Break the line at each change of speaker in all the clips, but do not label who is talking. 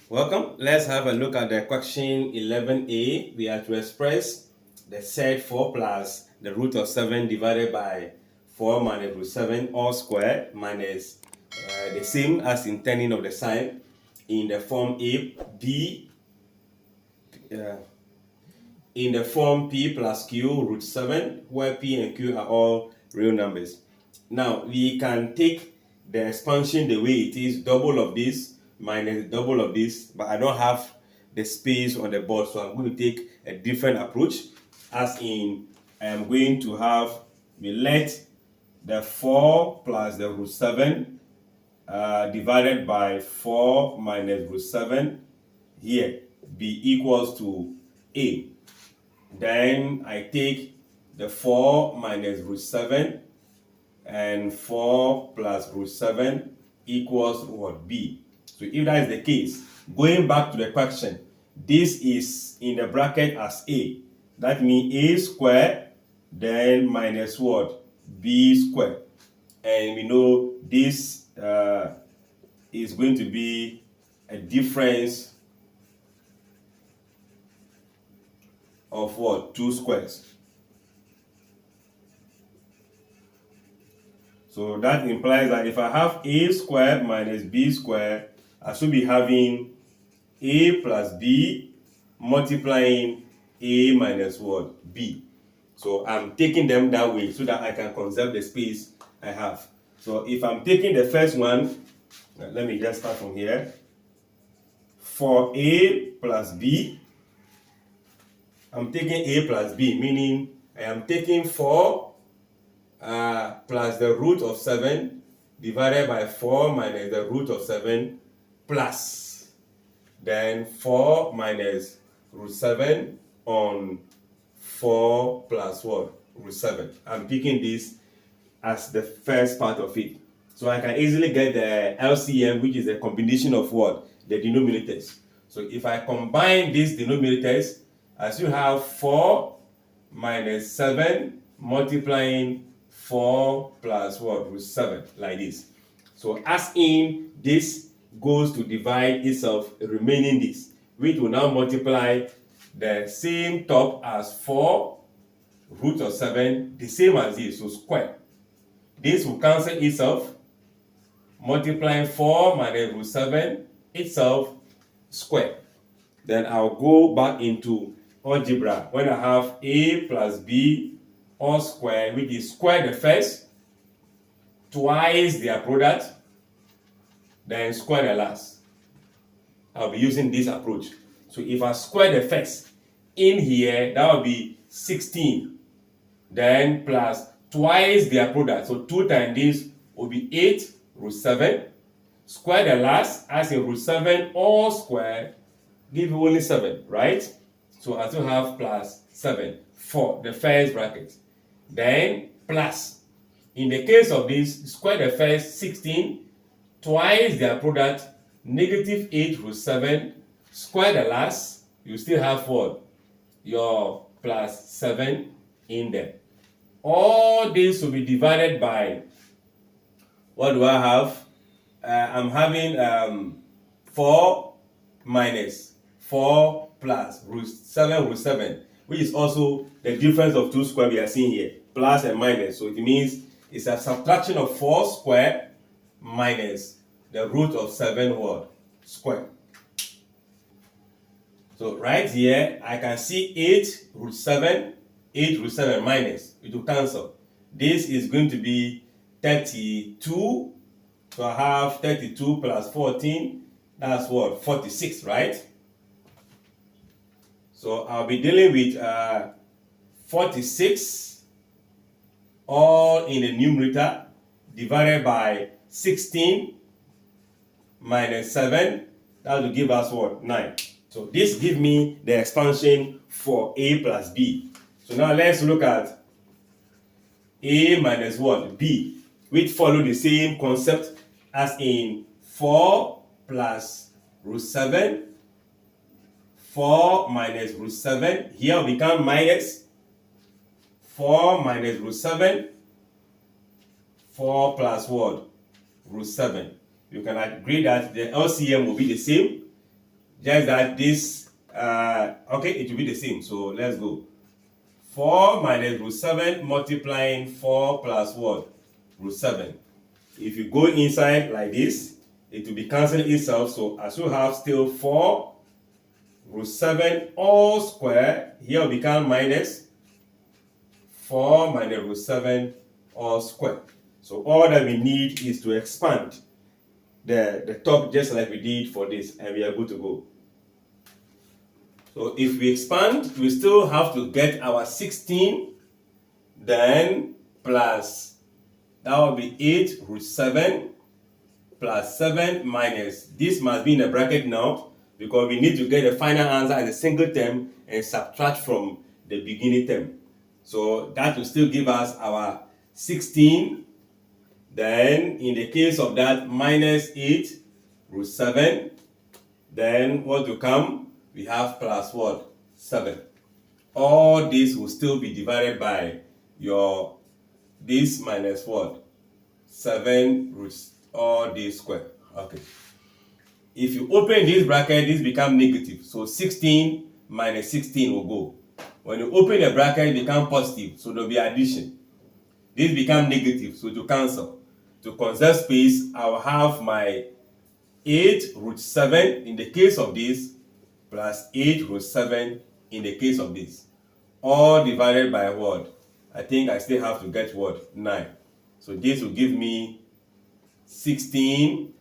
Welcome. Let's have a look at the question 11a. We are to express the set 4 plus the root of 7 divided by 4 minus root 7 all squared minus the same as intending of the sign in the form a, b, in the form p plus q root 7, where p and q are all real numbers. Now, we can take the expansion the way it is, double of this minus double of this, but I don't have the space on the board, so I'm going to take a different approach, as in I am going to have, we let the 4 plus the root 7 divided by 4 minus root 7 here be equals to a. Then I take the 4 minus root 7 and 4 plus root 7 equals what? B. So if that is the case, going back to the question, this is in the bracket as A. That means A squared, then minus what? B squared. And we know this is going to be a difference of what? 2 squares. So that implies that if I have a squared minus b squared, I should be having a plus b multiplying a minus what? B. So I'm taking them that way so that I can conserve the space I have. So if I'm taking the first one, let me just start from here. For a plus b, I'm taking a plus b, meaning I am taking 4 plus the root of 7 divided by 4 minus the root of 7 plus then 4 minus root 7 on 4 plus what? Root 7. I'm picking this as the first part of it. So I can easily get the LCM, which is a combination of what? The denominators. So if I combine these denominators, I still have 4 minus 7 multiplying 4 plus what? Root 7, like this. So as in, this goes to divide itself, remaining this, which will now multiply the same top as 4 root of 7, the same as this, so square. This will cancel itself, multiplying 4 minus root 7 itself square. Then I'll go back into algebra when I have a plus b all square, which is square the first, twice their product, then square the last. I'll be using this approach. So if I square the first in here, that will be 16. Then plus twice their product. So 2 times this will be 8 root 7. Square the last, as in root 7 all square, give you only 7, right? So I still have plus 7 for the first bracket. Then plus, in the case of this, square the first 16, twice their product, negative 8 root 7, square the last, you still have what? Your plus 7 in there. All this will be divided by, what do I have? I'm having 4 minus 4 plus root 7, which is also the difference of 2 square we are seeing here, plus and minus. So it means it's a subtraction of 4 square minus the root of 7 what? Square. So right here, I can see 8 root 7 minus. It will cancel. This is going to be 32. So I have 32 plus 14. That's what? 46, right? So I'll be dealing with 46 all in the numerator divided by 16 minus 7. That will give us what? 9. So this gives me the expansion for a plus b. So now let's look at a minus what? B, which follow the same concept as in 4 plus root 7. 4 minus root 7. Here will become minus 4 minus root 7. 4 plus what? Root 7. You can agree that the LCM will be the same. just that this, okay, it will be the same. So let's go. 4 minus root 7 multiplying 4 plus what? Root 7. If you go inside like this, it will be cancelling itself. So as you have still 4 root 7 all square, here will become minus 4 minus root 7 all square. So all that we need is to expand the top just like we did for this, and we are good to go. So if we expand, we still have to get our 16, then plus, that will be 8 root 7 plus 7 minus, this must be in a bracket now because we need to get the final answer as a single term and subtract from the beginning term. So that will still give us our 16, then in the case of that minus 8 root 7, then what will come? We have plus what? 7. All this will still be divided by your, this minus what? 7 roots, all this square. Okay. If you open this bracket, this becomes negative. So 16 minus 16 will go. When you open the bracket, it becomes positive. So there will be addition. This becomes negative. So to cancel. To conserve space, I will have my 8 root 7 in the case of this, plus 8 root 7 in the case of this. All divided by what? I think I still have to get what? 9. So this will give me 16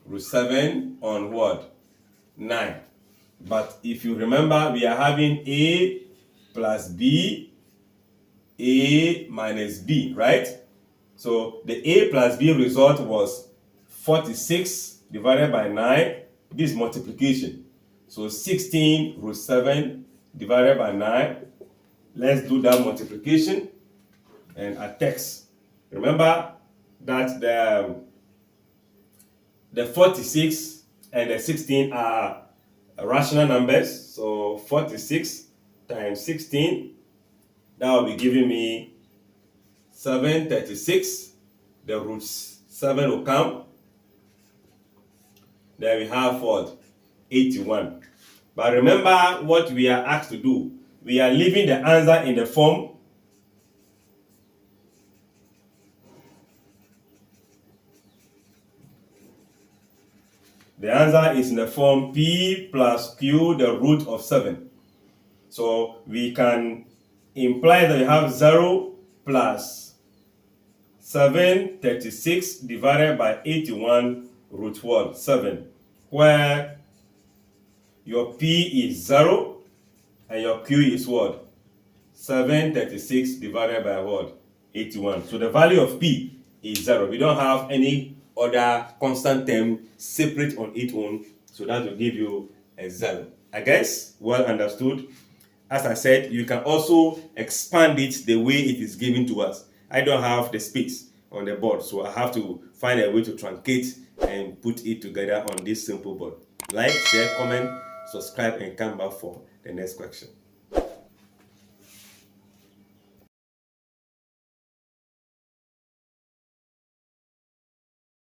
root 7 on what? 9. But if you remember, we are having A plus B, A minus B, right? So the A plus B result was 46 divided by 9. This is multiplication. So 16 root 7 divided by 9. Let's do that multiplication and a text. Remember that the 46 and the 16 are rational numbers. So 46 times 16, that will be giving me 736. The roots 7 will come. Then we have what? 81. But remember what we are asked to do. We are leaving the answer in the form is in the form P plus Q, the root of 7. So we can imply that you have 0 plus 736 divided by 81 root what? 7. Where your P is 0 and your Q is what? 736 divided by what? 81. So the value of P is 0. We don't have any other constant term separate on its own. So that will give you a 0. I guess well understood. As I said, you can also expand it the way it is given to us. I don't have the space on the board, so I have to find a way to truncate and put it together on this simple board. Like, share, comment, subscribe, and come back for the next question.